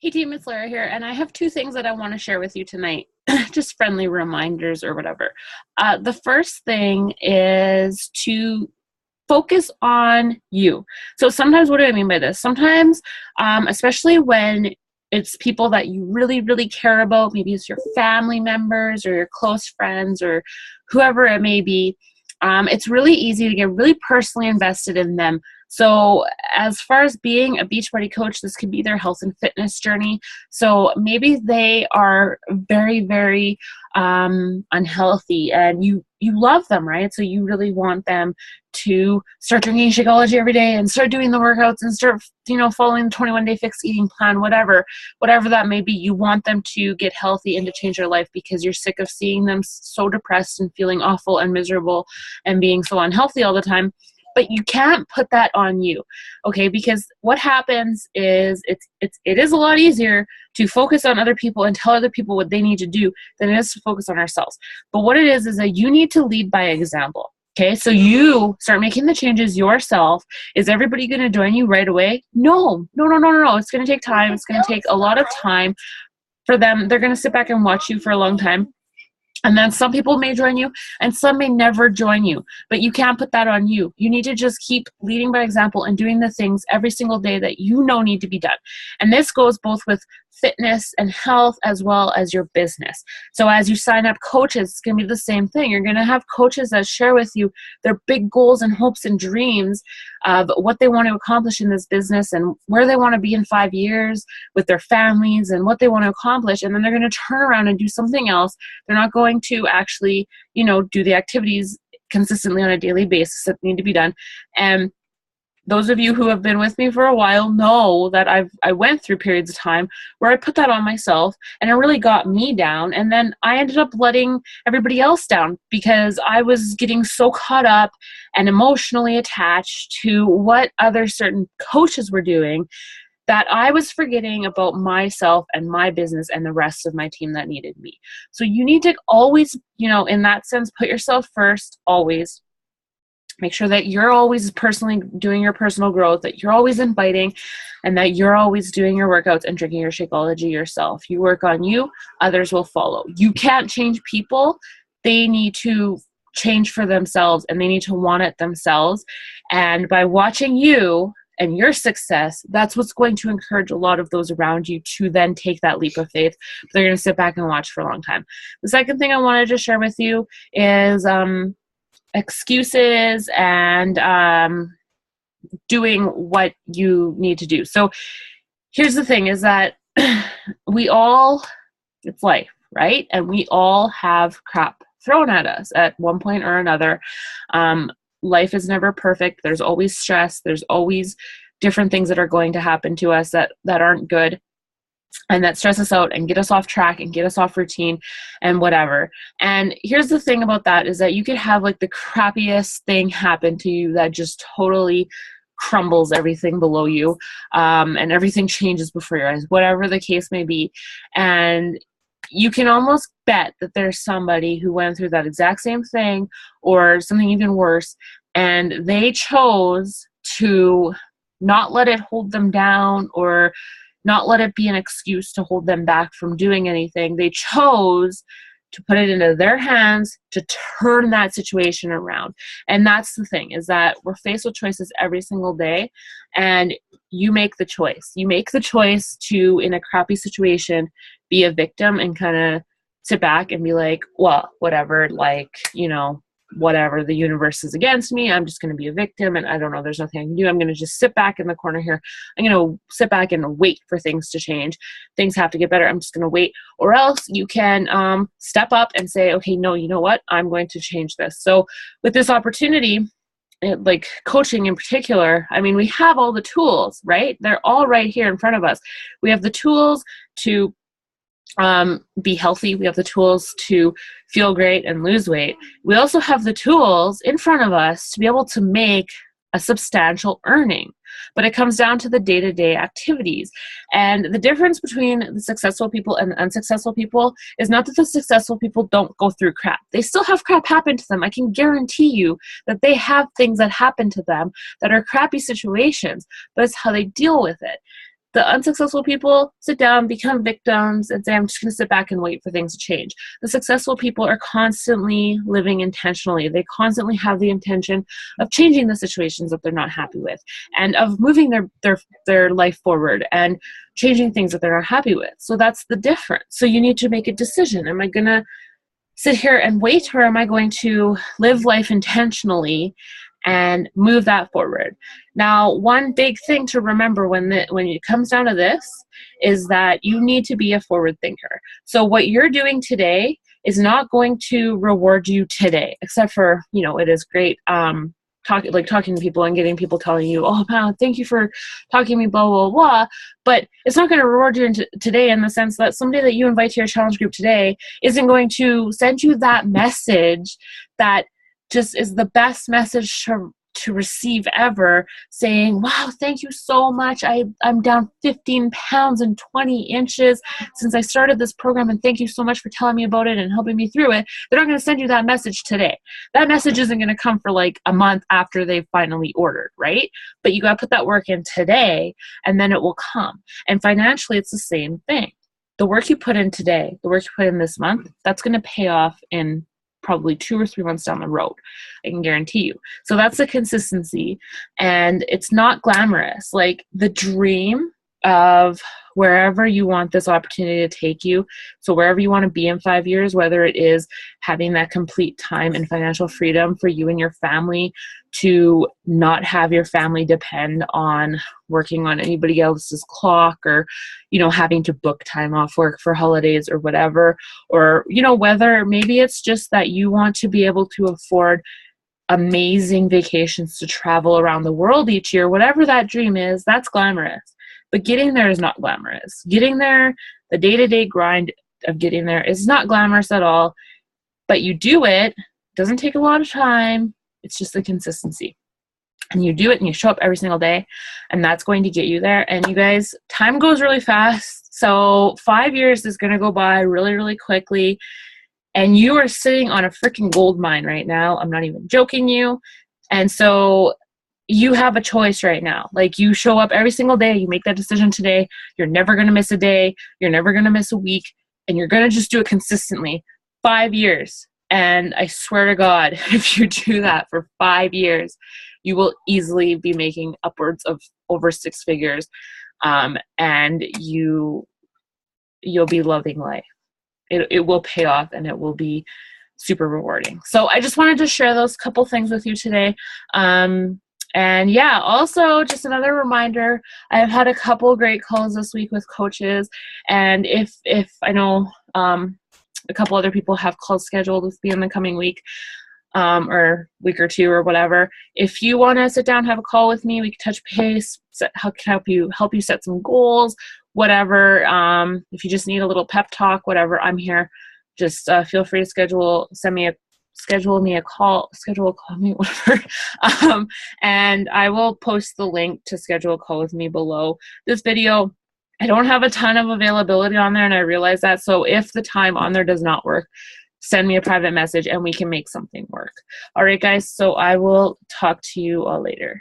Hey team, it's Lara here, and I have two things that I want to share with you tonight. Just friendly reminders or whatever. The first thing is to focus on you. So sometimes, what do I mean by this? Sometimes, especially when it's people that you really, really care about, maybe it's your family members or your close friends or whoever it may be, it's really easy to get really personally invested in them. So as far as being a Beachbody coach, this could be their health and fitness journey. So maybe they are very, very unhealthy and you love them, right? So you really want them to start drinking Shakeology every day and start doing the workouts and start, following the 21-day fixed eating plan, whatever that may be. You want them to get healthy and to change their life because you're sick of seeing them so depressed and feeling awful and miserable and being so unhealthy all the time. But you can't put that on you, okay? Because what happens is it is a lot easier to focus on other people and tell other people what they need to do than it is to focus on ourselves. But what it is that you need to lead by example, okay? So you start making the changes yourself. Is everybody going to join you right away? No. It's going to take time. It's going to take a lot of time for them. They're going to sit back and watch you for a long time. And then some people may join you and some may never join you, but you can't put that on you. You need to just keep leading by example and doing the things every single day that you know need to be done. And this goes both with fitness and health as well as your business. So as you sign up coaches, it's going to be the same thing. You're going to have coaches that share with you their big goals and hopes and dreams of what they want to accomplish in this business and where they want to be in 5 years with their families and what they want to accomplish. And then they're going to turn around and do something else. They're not going to actually, do the activities consistently on a daily basis that need to be done. And those of you who have been with me for a while know that I went through periods of time where I put that on myself and it really got me down. And then I ended up letting everybody else down because I was getting so caught up and emotionally attached to what other certain coaches were doing that I was forgetting about myself and my business and the rest of my team that needed me. So you need to always, in that sense, put yourself first, always. Make sure that you're always personally doing your personal growth, that you're always inviting, and that you're always doing your workouts and drinking your Shakeology yourself. You work on you, others will follow. You can't change people. They need to change for themselves, and they need to want it themselves. And by watching you and your success, that's what's going to encourage a lot of those around you to then take that leap of faith. But they're going to sit back and watch for a long time. The second thing I wanted to share with you is excuses and doing what you need to do. So here's the thing is that it's life, right? And we all have crap thrown at us at one point or another. Life is never perfect. There's always stress. There's always different things that are going to happen to us that aren't good and that stress us out and get us off track and get us off routine and whatever. And here's the thing about that is that you could have like the crappiest thing happen to you that just totally crumbles everything below you, and everything changes before your eyes, whatever the case may be. And you can almost bet that there's somebody who went through that exact same thing or something even worse, and they chose to not let it hold them down or not let it be an excuse to hold them back from doing anything. They chose to put it into their hands to turn that situation around. And that's the thing, is that we're faced with choices every single day, and you make the choice. You make the choice to, in a crappy situation, be a victim and kind of sit back and be like, well, whatever, whatever, the universe is against me. I'm just going to be a victim and I don't know, there's nothing I can do. I'm going to just sit back in the corner here. I'm going to sit back and wait for things to change. Things have to get better. I'm just going to wait. Or else you can step up and say, okay, no, you know what? I'm going to change this. So with this opportunity, like coaching in particular, I mean, we have all the tools, right? They're all right here in front of us. We have the tools to be healthy. We have the tools to feel great and lose weight. We also have the tools in front of us to be able to make a substantial earning. But it comes down to the day-to-day activities. And the difference between the successful people and the unsuccessful people is not that the successful people don't go through crap. They still have crap happen to them. I can guarantee you that they have things that happen to them that are crappy situations, but it's how they deal with it. The unsuccessful people sit down, become victims, and say, I'm just going to sit back and wait for things to change. The successful people are constantly living intentionally. They constantly have the intention of changing the situations that they're not happy with, and of moving their life forward and changing things that they're not happy with. So that's the difference. So you need to make a decision. Am I going to sit here and wait, or am I going to live life intentionally and move that forward? Now, one big thing to remember when it comes down to this is that you need to be a forward thinker. So what you're doing today is not going to reward you today, except for, it is great talking to people and getting people telling you, oh, man, thank you for talking to me, blah, blah, blah. But it's not going to reward you today, in the sense that somebody that you invite to your challenge group today isn't going to send you that message that just is the best message to receive ever, saying, wow, thank you so much. I'm down 15 pounds and 20 inches since I started this program, and thank you so much for telling me about it and helping me through it. They're not going to send you that message today. That message isn't going to come for like a month after they've finally ordered, right? But you got to put that work in today, and then it will come. And financially, it's the same thing. The work you put in today, the work you put in this month, that's going to pay off in probably 2 or 3 months down the road. I can guarantee you. So that's the consistency, and it's not glamorous. Like the dream of wherever you want this opportunity to take you. So wherever you want to be in 5 years, whether it is having that complete time and financial freedom for you and your family, to not have your family depend on working on anybody else's clock, or, having to book time off work for holidays or whatever, or, whether maybe it's just that you want to be able to afford amazing vacations to travel around the world each year, whatever that dream is, that's glamorous. But getting there is not glamorous. Getting there, the day-to-day grind of getting there is not glamorous at all. But you do it. It doesn't take a lot of time. It's just the consistency. And you do it and you show up every single day, and that's going to get you there. And you guys, time goes really fast. So 5 years is going to go by really, really quickly. And you are sitting on a freaking gold mine right now. I'm not even joking you. And so you have a choice right now. Like, you show up every single day, you make that decision today. You're never going to miss a day. You're never going to miss a week. And you're going to just do it consistently. 5 years. And I swear to God, if you do that for 5 years, you will easily be making upwards of over 6 figures. And you'll be loving life. It will pay off, and it will be super rewarding. So I just wanted to share those couple things with you today. And yeah, also just another reminder, I've had a couple great calls this week with coaches. And if I know a couple other people have calls scheduled with me in the coming week, or week or two or whatever, if you want to sit down, have a call with me, we can touch base, help you set some goals, whatever. If you just need a little pep talk, whatever, I'm here. Just feel free to schedule me a call, whatever. And I will post the link to schedule a call with me below this video. I don't have a ton of availability on there, and I realize that. So if the time on there does not work, send me a private message and we can make something work. All right, guys. So I will talk to you all later.